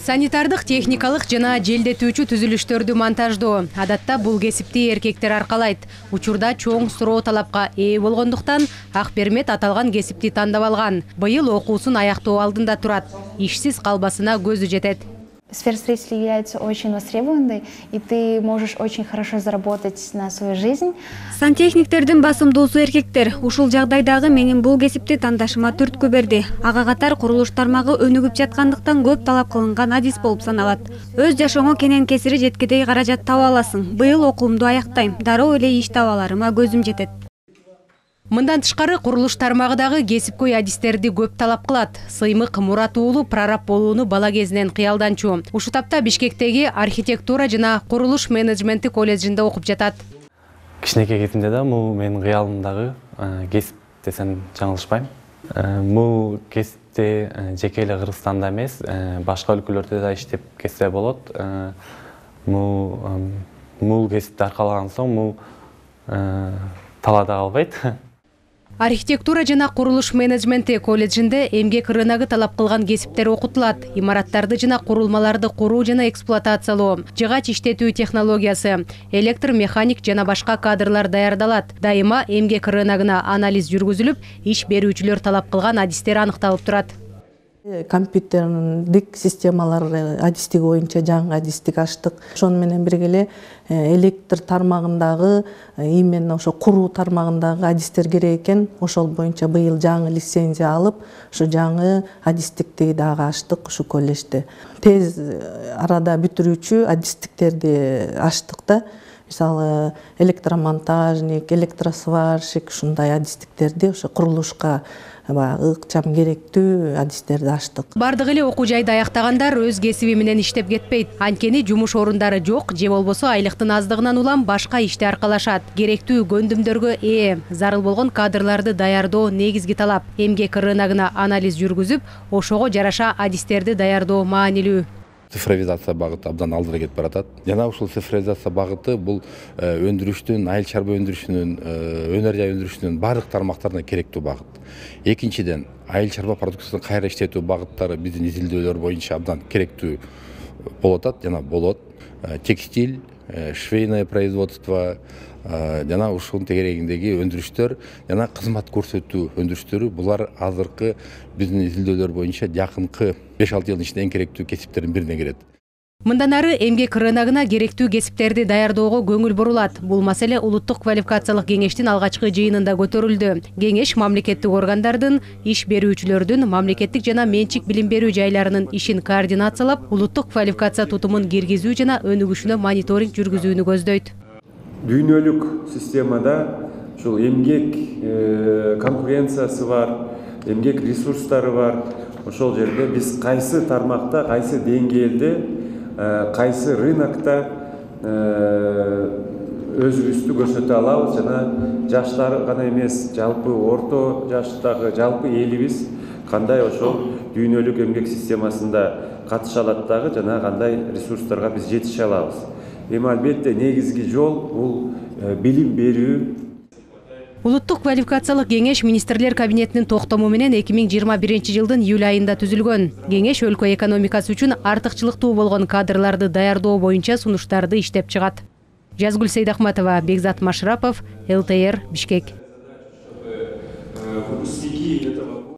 Санитардык, техникалык жана желдетүүчү түзүлүштөрдү монтаждоо. Адатта бул кесипти эркектер аркалайт. Учурда чоң суроо талапка ээ болгондуктан Акбермет аталган кесипти тандап алган. Быйыл окуусун аяктоо алдында турат. Ишсиз калбасына көзү жетет. Сфера строительства является очень востребованной, и ты можешь очень хорошо заработать на свою жизнь. Сантехниктердин басымдуусу эркектер. Ушул жагдайдагы менин бул кесипти тандашыма түрткү берди. Ага катар курулуш тармагы өнүгүп жаткандыктан көп талап кылынган адис болуп саналат. Өз жашооңо кенен кесири жеткидей каражат таба аласың. Быйыл окуумду аяктайм. Дароо эле иш таба аларыма көзүм жетет. Мындан тышкары курулуш тармагы дагы кесипкөй адистерди көп талап кылат. Сыймык Мурат уулу прораб болууну бала кезинен кыялданчу. Ушу тапта Бишкектеги архитектура жана курулуш менеджменти колледжинде окуп жатат. Кичинекей кезимде да бул менин кыялымдагы кесип десем жаңылышпайм. Бул кесипти жеке эле Кыргызстанда эмес, башка өлкөлөрдө да иштеп кетсе болот. Бул кесипти аркалаган соң бул талаада калбайт. Архитектура жана курулуш менеджменти колледжинде эмгек рыногу талап кылган кесиптер окутулат. Имараттарды жана курулмаларды куруу жана эксплуатациялоо, жыгач иштетүү технологиясы, электр-механик жана башка кадрлар даярдалат. Дайыма эмгек рыногуна анализ жүргүзүлүп, иш берүүчүлөр талап кылган адистер аныкталып турат. Компьютердик системалар адистиги боюнча жаңы адистик аштык. Ошону менен бирге эле электр тармагындагы именно ошо куруу тармагындагы адистер керек экен. Ошол боюнча быйыл жаңы лицензия алып, ушу жаңы адистикти дагы аштык ушу колледжде. Тез арада бүтүрүүчү адистиктерди аштык да. Мисалы электромонтажник, электросварщик ушундай адистиктерди ошо курулушка ыкчам керектүү адистерди аштык. Бардык эле окуу жайды аяктагандар өз кесиби менен иштеп кетпейт. Анткени жумуш орундары жок же болбосо айлыктын аздыгынан улам башка ишти аркалашат. Керектүү көндүмдөргө ээ, зарыл болгон кадрларды даярдоо негизги талап. Эмгек рыногуна анализ жүргүзүп, ошого жараша адистерди даярдоо маанилүү. Цифровизация багыты абдан алдыра кетип баратат. Жана ушул цифровизация багыты бул өндүрүштүн, айыл чарба өндүрүшүнүн, өнөр жай өндүрүшүнүн бардык тармактарына керектүү багыт. Экинчиден, айыл чарба продукциясын кайра иштетүү багыттары биздин изилдөөлөр боюнча абдан керектүү болуп атат жана болот. Текстиль, швейное производство жана ушунун тегерегиндеги өндүрүштөр жана кызмат көрсөтүү өндүрүштөрү булар азыркы биздин изилдөөлөр боюнча жакынкы 5-6 жылдын ичинде эң керектүү кесиптердин бирине кирет. Мындан ары эмгек рыногуна керектүү кесиптерди даярдоого көңүл бурулат. Бул маселе улуттук квалификациялык кеңештин алгачкы жыйынында көтөрүлдү. Кеңеш мамлекеттик органдардын, иш берүүчүлөрдүн, мамлекеттик жана менчик билим берүү жайларынын ишин координациялап, улуттук квалификация тутумун киргизүү жана өнүгүшүнө мониторинг жүргүзүүнү көздөйт. Дүйнөлүк системада ушул эмгек конкуренциясы бар, эмгек ресурстары бар. Ошол жерде биз кайсы тармакта, кайсы деңгээлде, кайсы рынокто өзүбүздү көрсөтө алабыз жана жаштар гана эмес, жалпы орто жаштагы жалпы элибиз кандай ошол дүйнөлүк эмгек системасында катыша алат дагы жана кандай ресурстарга биз жетише алабыз. Эми албетте негизги жол бул билим берүү. Улуттук квалификациялык кеңеш министрлер кабинетинин токтому менен 2021 жылдын июль айында түзүлгөн. Кеңеш өлкө экономикасы үчүн артыкчылыктуу болгон кадрларды даярдоо боюнча сунуштарды иштеп чыгат. Жазгүл Сейдахматова, Бекзат Машрапов, ЛТР, Бишкек.